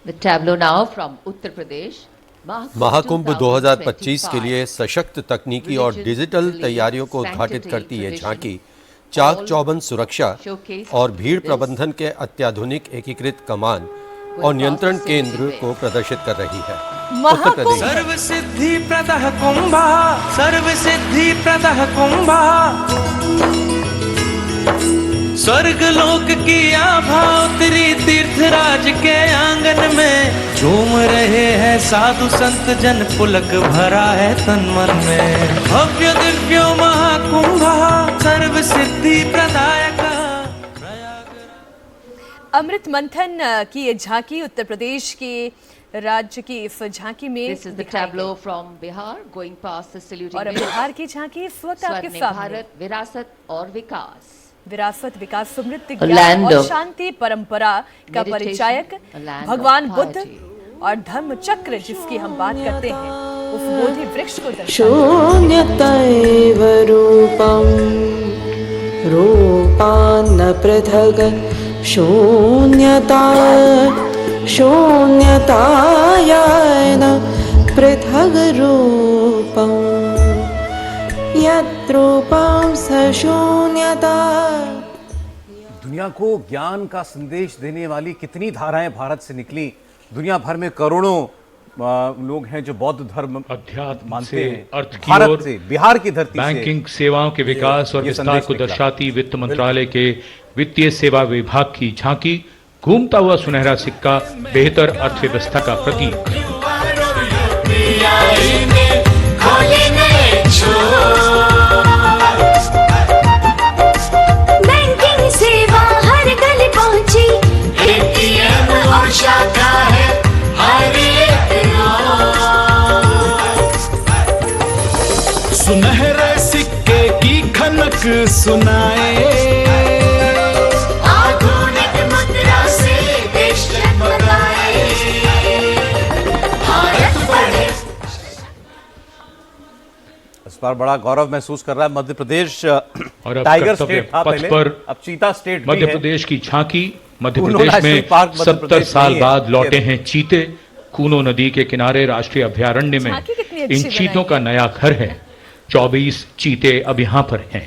The tableau now from Uttar Pradesh. Mahakumbh 2025 के लिए सशक्त तकनीकी और डिजिटल तैयारियों को उद्घाटित करती ये झांकी चाक चौबंद सुरक्षा और भीड़ प्रबंधन के अत्याधुनिक एकीकृत कमान और नियंत्रण केंद्र को प्रदर्शित कर रही है। उत्तर प्रदेश सर्व सिद्धि प्रदः कुंभा, सर्व सिद्धि प्रदः कुंभा, स्वर्ग लोक की आभा उतरी तीर्थराज के आंगन में, झूम रहे हैं साधु संत जन, पुलक भरा है तन मन में। भव्य दिव्यो महाकुंभा सर्व सिद्धि प्रदायक। अमृत मंथन की ये झांकी उत्तर प्रदेश के राज्य की इस झांकी में This is the tableau from Bihar going past the saluting और wheels. बिहार की झांकी इस वक्त आपके स्वर्णिम सामने। भारत, विरासत और विकास। विरासत, विकास, समृद्धि, A ज्ञान land और of शांति परंपरा का meditation, परिचायक a land भगवान of बुद्ध piety. और धर्म चक्र जिसकी हम बात करते हैं, उस बोधि वृक्ष को दर्शाता शून्यतैव रूपं रूपान्न पृथक् शून्यता शून्यतायान पृथग् रूपं यद्रूपं स शून्यता। दुनिया को ज्ञान का संदेश देने वाली कितनी धाराएं भारत से निकली। दुनिया भर में करोड़ों लोग हैं जो बौद्ध धर्म अध्यात्म मानते से हैं। अर्थ की भारत ओर, से, बिहार की धरती से बैंकिंग सेवाओं के विकास और ये विस्तार संदेश को निकला। दर्शाती वित्त मंत्रालय के वित्तीय सेवा विभाग की झांकी, घूमता हुआ सुनहरा सिक्का, बेहतर अर्थव्यवस्था का प्रतीक। बैंकिंग सेवा हर गली पहुंची, एटीएम और शाखा है हर एक सुनहरे सिक्के की खनक सुनाए, आधुनिक मुद्रा से देश जगमगाए, भारत बढ़े। इस बार बड़ा गौरव महसूस कर रहा है मध्य प्रदेश। और अब टाइगर कर्तव्य स्टेट था पथ पहले, पर अब चीता स्टेट भी मध्य है। प्रदेश की झांकी। मध्य कूनो प्रदेश नेशनल में पार्क मध्य 70 प्रदेश साल नहीं है। बाद लौटे हैं चीते। कूनो नदी के किनारे राष्ट्रीय अभयारण्य में झांकी कितनी अच्छी इन चीतों बनाई का नया घर है। 24 चीते अब यहां पर हैं।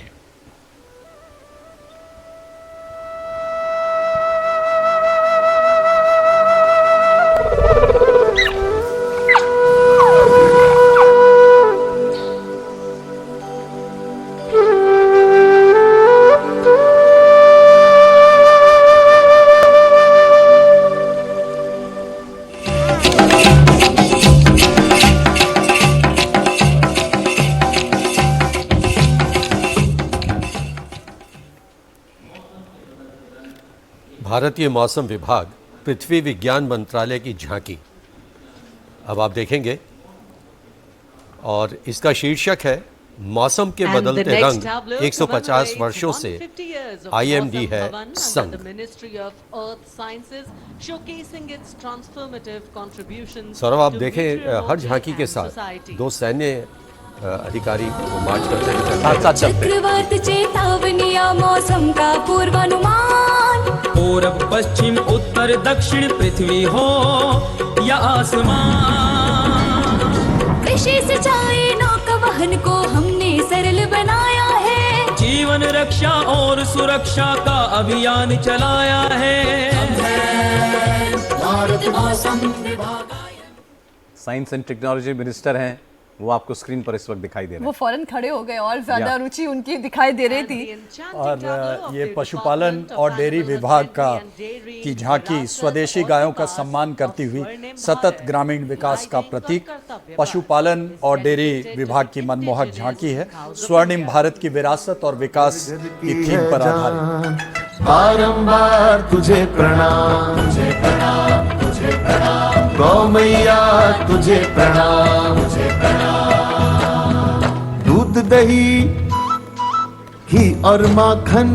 भारतीय मौसम विभाग पृथ्वी विज्ञान मंत्रालय की झांकी अब आप देखेंगे और इसका शीर्षक है मौसम के बदलते रंग 150 वर्षों से IMD है संग। सौरभ आप देखें हर झांकी के साथ दो सैन्य अधिकारी मार्च करते हुए साथ साथ चलते हैं। चक्रवात चेतावनिया मौसम का पूर्वानुमान, पूरब पश्चिम उत्तर दक्षिण पृथ्वी हो या आसमान, कृषि सिंचाई नौका वहन को हमने सरल बनाया है, जीवन रक्षा और सुरक्षा का अभियान चलाया है। भारत मौसम विभाग। साइंस एंड टेक्नोलॉजी मिनिस्टर हैं, वो आपको स्क्रीन पर इस वक्त दिखाई दे रहे वो हैं। फौरन खड़े हो गए और ज्यादा रुचि उनकी दिखाई दे रही थी। और ये पशुपालन और डेयरी विभाग का की झांकी स्वदेशी गायों का सम्मान करती हुई सतत ग्रामीण विकास का प्रतीक पशुपालन और डेयरी विभाग की मनमोहक झांकी है। स्वर्णिम भारत की विरासत और विकास की थीम पर आधारित। बारंबार तुझे प्रणाम, तुझे प्रणाम, तुझे प्रणाम, गौ मैया तुझे प्रणाम, तुझे प्रणाम। दूध दही घी और माखन,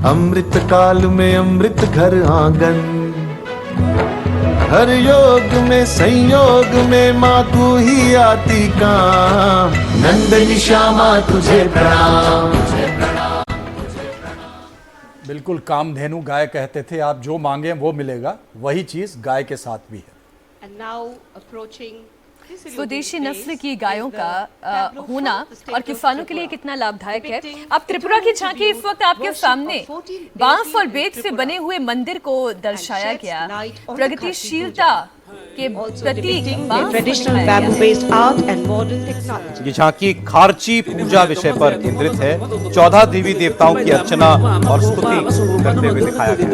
अमृत काल में अमृत घर आंगन, हर योग में संयोग में माँ तू ही आती काम, नंदनी श्यामा तुझे प्रणाम, तुझे प्रणाम। बिल्कुल कामधेनु गाय कहते थे, आप जो मांगे वो मिलेगा, वही चीज गाय के साथ भी है। And now approaching स्वदेशी नस्ल की गायों का होना और किसानों के लिए कितना लाभदायक है। अब त्रिपुरा की झांकी इस वक्त आपके सामने बांस और बेत से बने हुए मंदिर को दर्शाया गया। प्रगतिशीलता के प्रतीक बांस को दिखाया गया है। ये झांकी खारची पूजा विषय पर केंद्रित है। 14 देवी देवताओं की अर्चना और स्तुति करते हुए दिखाया गया।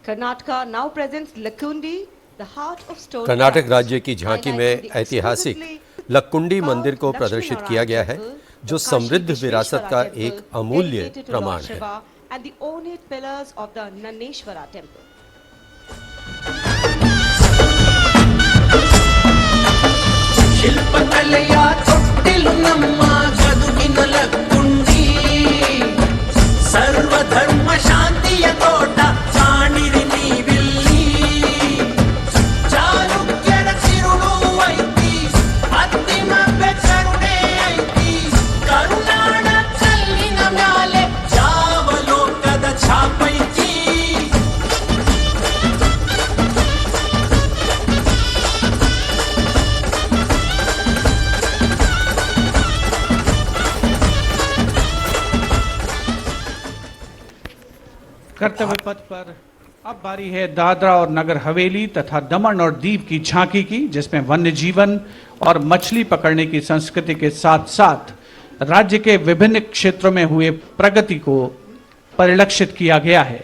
Karnataka now presents Lakkundi, the heart of stone. Karnataka राज्य की झांकी में ऐतिहासिक लक्कुंडी मंदिर को प्रदर्शित किया गया है, जो समृद्ध विरासत का एक अमूल्य प्रमाण है। And the ornate pillars of the Nanneshwara temple. ಶಿಲ್ಪಕಲೆಯ ತೊಟ್ಟಿಲು ನಮ್ಮ ಗದುಗಿನ ಲಕ್ಕುಂಡಿ, ಸರ್ವಧರ್ಮ ಶಾಂತಿಯ ತೋಟ ಕಾಣಿರಿ ನೀವಿಲ್ಲಿ. ಚಾಲುಕ್ಯರ ತಿರುಳು ಐತಿ, ಅಂತಿಮ ಬೆಕರುಣೆ ಐತಿ, ಕರುನಾಡ ಕಲ್ಲಿನ ಮ್ಯಾಲೆ ಯಾವ ಲೋಕದ ಛಾಪೈತಿ. कर्तव्य पथ पर अब बारी है दादरा और नगर हवेली तथा दमन और दीव की झांकी की, जिसमें वन्य जीवन और मछली पकड़ने की संस्कृति के साथ साथ राज्य के विभिन्न क्षेत्रों में हुए प्रगति को परिलक्षित किया गया है।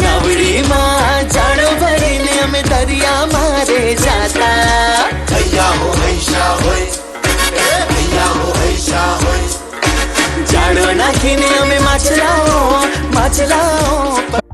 नवड़ी माँ जाड़ो भरीने में दरिया मारे जाता। भैया हो ऐसा होए, भैया हो ऐसा होए, जाड़ो ना खीने में मचलाओ मचलाओ।